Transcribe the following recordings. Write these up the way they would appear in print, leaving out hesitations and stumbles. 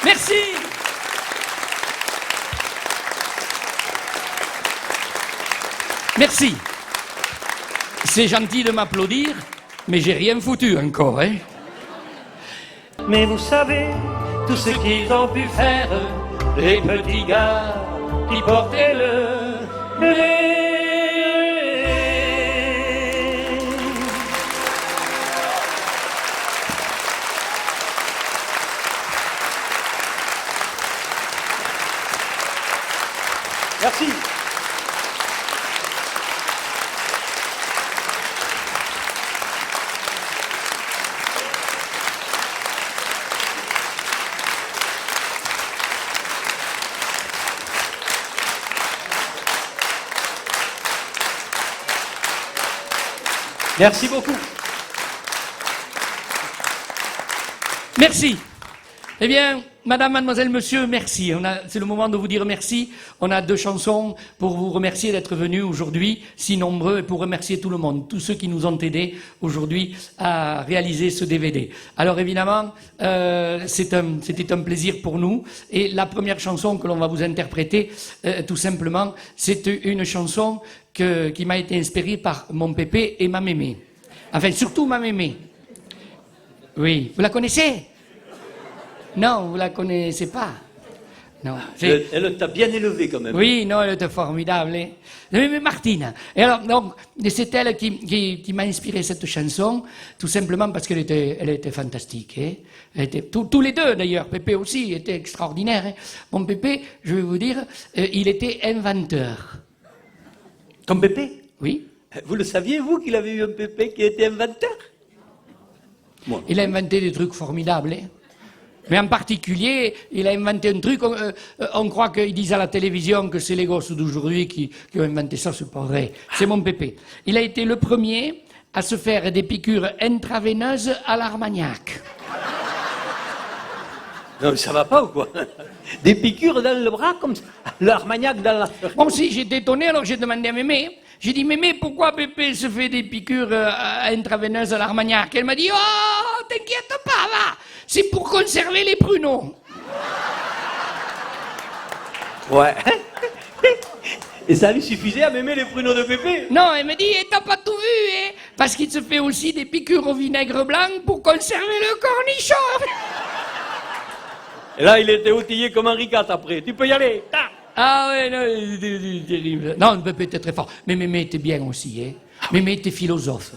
Merci. Merci. C'est gentil de m'applaudir, mais j'ai rien foutu encore, hein. Mais vous savez, tout ce qu'ils ont pu faire, les petits gars qui portaient le lait. Merci. Merci beaucoup. Merci. Eh bien, madame, mademoiselle, monsieur, merci. C'est le moment de vous dire merci. On a 2 chansons pour vous remercier d'être venus aujourd'hui, si nombreux, et pour remercier tout le monde, tous ceux qui nous ont aidés aujourd'hui à réaliser ce DVD. Alors évidemment, c'était un plaisir pour nous. Et la première chanson que l'on va vous interpréter, tout simplement, c'est une chanson qui m'a été inspirée par mon pépé et ma mémé. Enfin, surtout ma mémé. Oui, vous la connaissez? Non, vous la connaissez pas. Non. Elle t'a bien élevé quand même. Oui, non, elle était formidable. Hein. Mais Martine. Et alors, donc, c'est elle qui m'a inspiré cette chanson, tout simplement parce qu'elle était fantastique. Hein. Elle était, tous les deux d'ailleurs, Pépé aussi, était extraordinaire. Hein. Mon Pépé, je vais vous dire, il était inventeur. Comme Pépé? Oui. Vous le saviez, vous, qu'il avait eu un Pépé qui était inventeur? Moi. Il a inventé des trucs formidables. Hein. Mais en particulier, il a inventé un truc, on croit qu'ils disent à la télévision que c'est les gosses d'aujourd'hui qui ont inventé ça, c'est pas vrai. C'est mon Pépé. Il a été le premier à se faire des piqûres intraveineuses à l'Armagnac. Non, mais ça va pas ou quoi? Des piqûres dans le bras comme ça? L'Armagnac dans la... Bon, si, j'étais étonné, alors j'ai demandé à Mémé. J'ai dit, Mémé, pourquoi Pépé se fait des piqûres intraveineuses à l'Armagnac? Elle m'a dit, oh, t'inquiète pas, va, c'est pour conserver les pruneaux. Ouais. Et ça lui suffisait à m'aimer les pruneaux de Pépé? Non, elle me dit, et t'as pas tout vu, hein? Parce qu'il se fait aussi des piqûres au vinaigre blanc pour conserver le cornichon. Et là, il était outillé comme Henri IV après. Tu peux y aller. Ta. Ah ouais, non, c'est terrible. Non, Pépé était très fort. Mais Mémé était bien aussi, hein. Mémé était philosophe.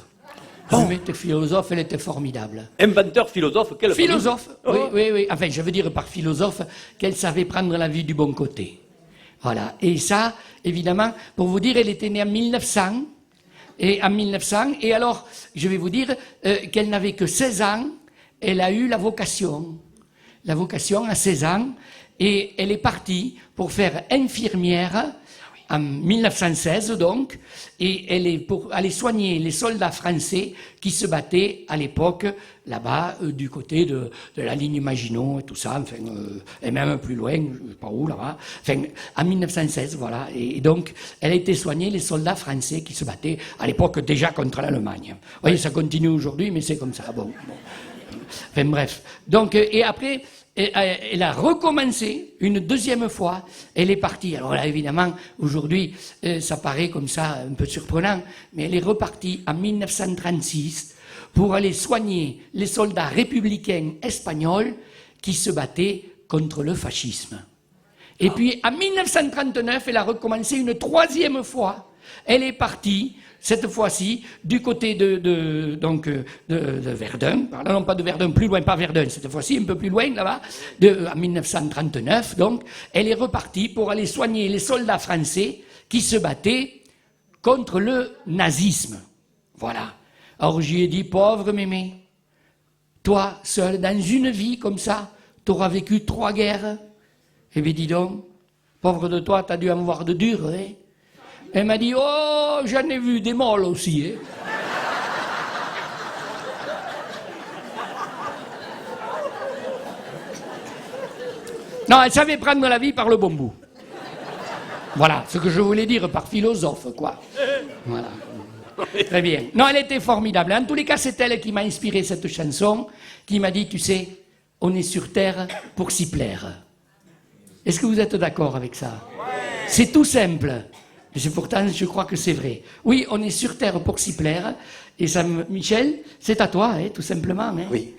Oh. Mémé était philosophe, elle était formidable. Inventeur, philosophe, quel Philosophe, oui, oh. oui, oui. Enfin, je veux dire par philosophe qu'elle savait prendre la vie du bon côté. Voilà. Et ça, évidemment, pour vous dire, elle était née en 1900. Et en 1900, et alors, je vais vous dire qu'elle n'avait que 16 ans, elle a eu la vocation. La vocation à 16 ans, et elle est partie pour faire infirmière en 1916 donc, et elle est pour aller soigner les soldats français qui se battaient à l'époque là-bas du côté de la ligne Maginot et tout ça, enfin, et même plus loin, je sais pas où là-bas, enfin, en 1916, voilà, et donc elle a été soigner les soldats français qui se battaient à l'époque déjà contre l'Allemagne. Vous voyez, ça continue aujourd'hui, mais c'est comme ça, bon. Enfin bref, donc, et après, elle a recommencé une deuxième fois, elle est partie. Alors là, évidemment, aujourd'hui, ça paraît comme ça un peu surprenant, mais elle est repartie en 1936 pour aller soigner les soldats républicains espagnols qui se battaient contre le fascisme. Et puis, en 1939, elle a recommencé une troisième fois. Elle est partie, cette fois-ci, du côté de Verdun, pardon, non pas de Verdun, plus loin, pas Verdun, cette fois-ci, un peu plus loin, là-bas, en 1939, donc, elle est repartie pour aller soigner les soldats français qui se battaient contre le nazisme. Voilà. Alors, je lui ai dit, pauvre Mémé, toi, seul, dans une vie comme ça, t'auras vécu 3 guerres. Eh bien, dis donc, pauvre de toi, t'as dû en voir de dures, hein. Elle m'a dit, oh, j'en ai vu des molles aussi. Hein. Non, elle savait prendre la vie par le bon bout. Voilà, ce que je voulais dire par philosophe, quoi. Voilà. Très bien. Non, elle était formidable. En tous les cas, c'est elle qui m'a inspiré cette chanson, qui m'a dit, tu sais, on est sur terre pour s'y plaire. Est-ce que vous êtes d'accord avec ça? C'est tout simple. Mais pourtant, je crois que c'est vrai. Oui, on est sur terre pour s'y plaire. Et ça, Michel, c'est à toi, hein, tout simplement. Hein. Oui.